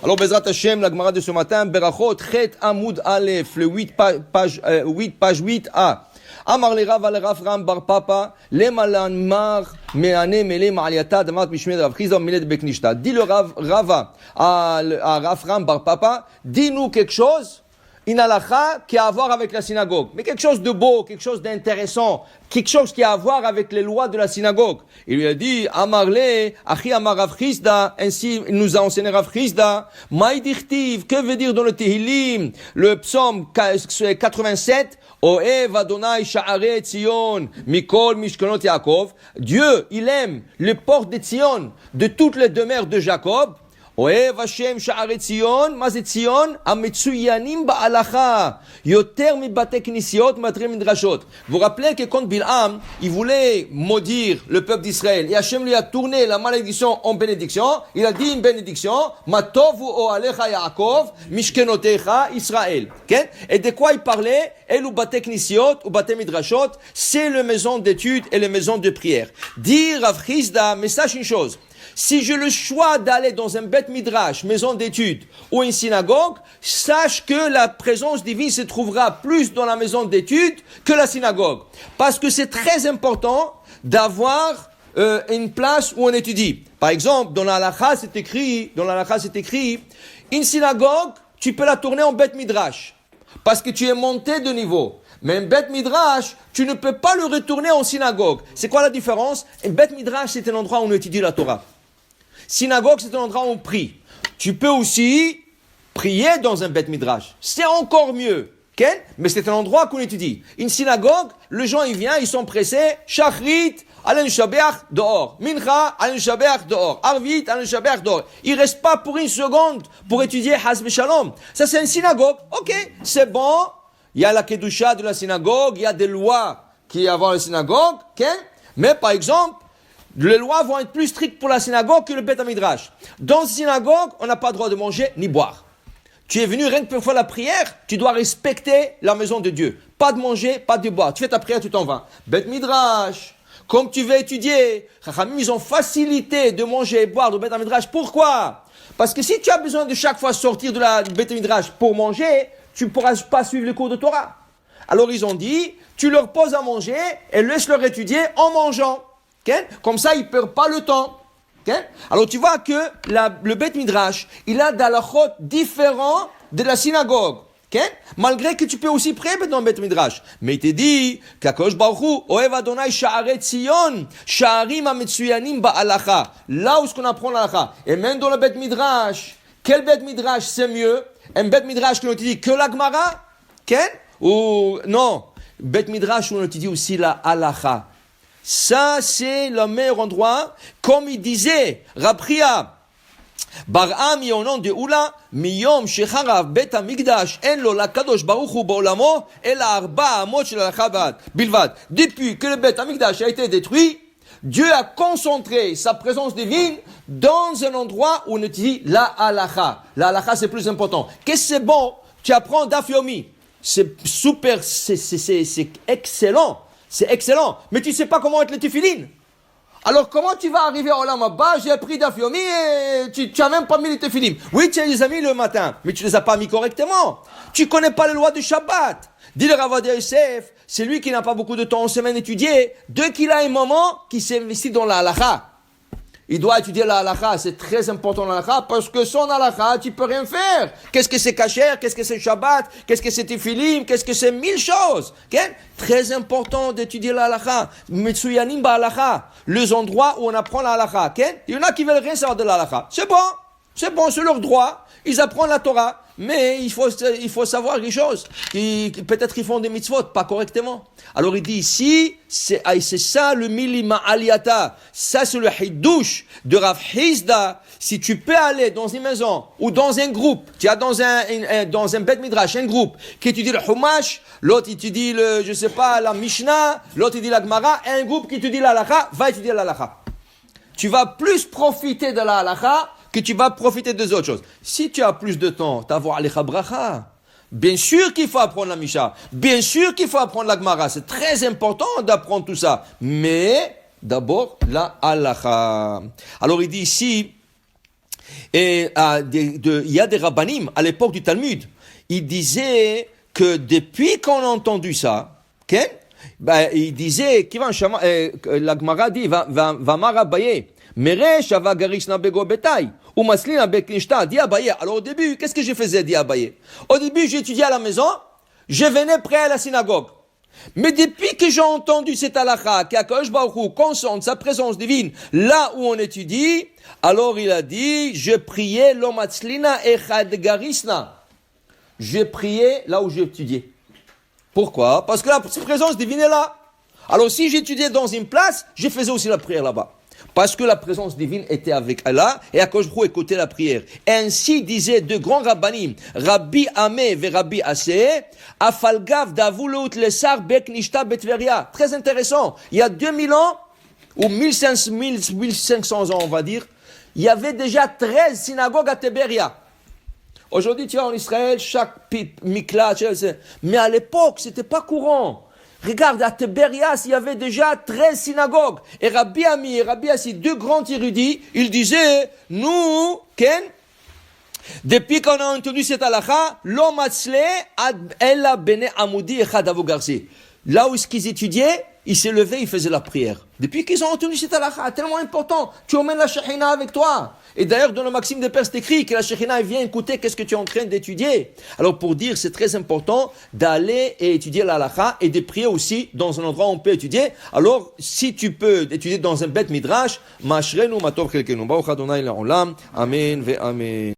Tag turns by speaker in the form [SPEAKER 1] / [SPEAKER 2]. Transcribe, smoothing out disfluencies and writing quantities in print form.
[SPEAKER 1] Alors, Bezrat Hashem, la Gemara de ce matin, Berachot, Chet Amoud Aleph, le 8, page 8a. Amar le Rav Ram bar Papa, le Malan Mar, Meane Mele Ma'aliata, Damat Mishmed Rav Chizda, Miled Beknishta. Dis le Rava à Rav Ram bar Papa, dis-nous quelque chose, une halakha qui a à voir avec la synagogue. Mais quelque chose de beau, quelque chose d'intéressant, quelque chose qui a à voir avec les lois de la synagogue. Il lui a dit, Amarle, Achi Amar Rav Chizda, ainsi il nous a enseigné Rav Chizda, Maïdichtiv, que veut dire dans le Tehillim, le psaume 87, Oev Adonai Sha'arei Tzion, Mikol Mishkanot Yaakov. Dieu, il aime les portes de Tzion, de toutes les demeures de Jacob. Oev Hashem Sha'arei Tzion, Mazet Tzion, Ametsuyanim Ba'alacha, Yoter Mibate Knisiot, Matre Midrashot. Vous vous rappelez que quand Bil'am, il voulait maudire le peuple d'Israël, et Hashem lui a tourné la malédiction en bénédiction, il a dit une bénédiction, Matovu O'alecha Yaakov, Mishkenotecha Israël. Okay? Et de quoi il parlait? El ou Bate Knisiot, ou Bate Midrashot, c'est les maisons d'études et les maisons de prière. Dire Rav Chizda, mais sache une chose, si j'ai le choix d'aller dans un Beth Midrash, maison d'études, ou une synagogue, sache que la présence divine se trouvera plus dans la maison d'études que la synagogue. Parce que c'est très important d'avoir une place où on étudie. Par exemple, dans la halakha, c'est écrit, une synagogue, tu peux la tourner en Beth Midrash. Parce que tu es monté de niveau. Mais un Beth Midrash, tu ne peux pas le retourner en synagogue. C'est quoi la différence? Un Beth Midrash, c'est un endroit où on étudie la Torah. Synagogue, c'est un endroit où on prie. Tu peux aussi prier dans un Beth Midrash. C'est encore mieux. Okay? Mais c'est un endroit qu'on étudie. Une synagogue, les gens ils viennent, ils sont pressés. Shachrit, Alen Shabeach, dehors. Mincha, Alen Shabeach, dehors. Arvit, Alen Shabeach, dehors. Ils ne restent pas pour une seconde pour étudier Hasbe Shalom. Ça, c'est une synagogue. Ok, c'est bon. Il y a la Kedusha de la synagogue, il y a des lois qui y a dans la synagogue. Okay? Mais par exemple, les lois vont être plus strictes pour la synagogue que le Beth Midrash. Dans la synagogue, on n'a pas le droit de manger ni boire. Tu es venu rien que pour faire la prière, tu dois respecter la maison de Dieu. Pas de manger, pas de boire. Tu fais ta prière, tu t'en vas. Beth Midrash, comme tu veux étudier, Chachamim, ils ont facilité de manger et boire de Beth Midrash. Pourquoi? Parce que si tu as besoin de chaque fois sortir de la Beth Midrash pour manger, tu ne pourras pas suivre le cours de Torah. Alors ils ont dit, tu leur poses à manger et laisse-leur étudier en mangeant. Okay? Comme ça, ils ne perdent pas le temps. Okay? Alors tu vois que le Beth Midrash, il a des halachot différents de la synagogue. Okay? Malgré que tu peux aussi prier dans le Beth Midrash. Mais il te dit, qu'Akadosh Baruch Hu, Oev Adonai Sha'arei Tzion, Sha'arim Ametsuyanim Ba'alacha. Là où est-ce qu'on apprend l'alacha. Et même dans le Beth Midrash, quel Beth Midrash c'est mieux? Un Beth Midrash qui nous dit que la Gemara? Okay? Ou non? Beth Midrash où on te dit aussi la halacha. Ça, c'est le meilleur endroit. Comme il disait, Rabria, Bar'am yonon de Oula, miyom shecharav bet amigdash, en lo la kadosh baruch hu ba'olamo, el arba amot shel al-chabad, bilvad. Depuis que le bet amigdash a été détruit, Dieu a concentré sa présence divine dans un endroit où on dit la halacha. La halacha, c'est plus important. Qu'est-ce que c'est bon? Tu apprends Daf Yomi. C'est super, c'est excellent. C'est excellent. Mais tu ne sais pas comment être le tefillin. Alors comment tu vas arriver au Olam Haba? J'ai appris Daf Yomi et tu n'as même pas mis les tefillim. Oui, tu les as mis le matin, mais tu ne les as pas mis correctement. Tu ne connais pas les lois du Shabbat. Dis le Rav Ovadia Yosef, c'est lui qui n'a pas beaucoup de temps en semaine étudié, dès qu'il a un moment qui s'est investi dans la halakha. Il doit étudier la halakha, c'est très important la halakha, parce que sans halakha, tu peux rien faire. Qu'est-ce que c'est kasher? Qu'est-ce que c'est Shabbat? Qu'est-ce que c'est tefillim? Qu'est-ce que c'est 1000 choses? Okay? Très important d'étudier la halakha. Metsuyanim ba halakha. Les endroits où on apprend la halakha. Okay? Il y en a qui veulent rien savoir de la halakha. C'est bon, c'est leur droit. Ils apprennent la Torah. Mais il faut savoir les choses. Peut-être ils font des mitzvot, pas correctement. Alors il dit ici, c'est ça le milima aliyata. Ça c'est le hiddush de Rav Chizda. Si tu peux aller dans une maison ou dans un groupe, tu as dans un Beth Midrash, un groupe qui étudie le Chumash, l'autre étudie la Mishnah, l'autre étudie la Gemara, et un groupe qui étudie la halakha, va étudier la halakha. Tu vas plus profiter de la halakha que tu vas profiter des autres choses. Si tu as plus de temps, t'avoir alecha bracha. Bien sûr qu'il faut apprendre la Misha. Bien sûr qu'il faut apprendre la Gemara. C'est très important d'apprendre tout ça. Mais, d'abord, la halakha. Alors, il dit ici, Et il y a des rabbanim à l'époque du Talmud. Ils disaient que depuis qu'on a entendu ça, okay, il disait, la Gemara dit, Vamar Abaye, Meresh Avagarishna Bego Betay, ou Maslina Beknishta, dit Abaye. Alors au début, qu'est-ce que je faisais, dit Abaye? Au début, j'étudiais à la maison, je venais près à la synagogue. Mais depuis que j'ai entendu cette halakha, qu'Akadosh Baruch Hu consente sa présence divine là où on étudie, alors il a dit, je priais l'omatzlina echad garisna. Je priais là où j'étudiais. Pourquoi? Parce que la présence divine est là. Alors si j'étudiais dans une place, je faisais aussi la prière là-bas. Parce que la présence divine était avec Allah et Akadosh Baruch Hu écoutait la prière. Et ainsi disaient deux grands rabbanim, Rabbi Amé et Rabbi Aseh, Afalgav davulut lesar beknishta betveria. Très intéressant. Il y a 2000 ans, ou 1500 ans on va dire, il y avait déjà 13 synagogues à Tibéria. Aujourd'hui tu vas en Israël, chaque miklat, mais à l'époque c'était pas courant. Regarde, à Tibérias, il y avait déjà 13 synagogues. Et Rabbi Ami et Rabbi Assi, deux grands érudits, ils disaient, nous, Ken, depuis qu'on a entendu cette halakha, l'homme atzle ad ella bene amoudi echad avogarsi. Là où ils étudiaient, ils se levaient, ils faisaient la prière. Depuis qu'ils ont entendu cette halakha, tellement important, tu emmènes la Shekhinah avec toi. Et d'ailleurs, dans le Maxime de Père, c'est écrit que la Shekhinah vient écouter qu'est-ce que tu es en train d'étudier. Alors, pour dire, c'est très important d'aller et étudier la halakha et de prier aussi dans un endroit où on peut étudier. Alors, si tu peux étudier dans un Bet Midrash, Mashrenu Matov Chelkenu. Baruch Adonai La'olam. Amen ve Amen.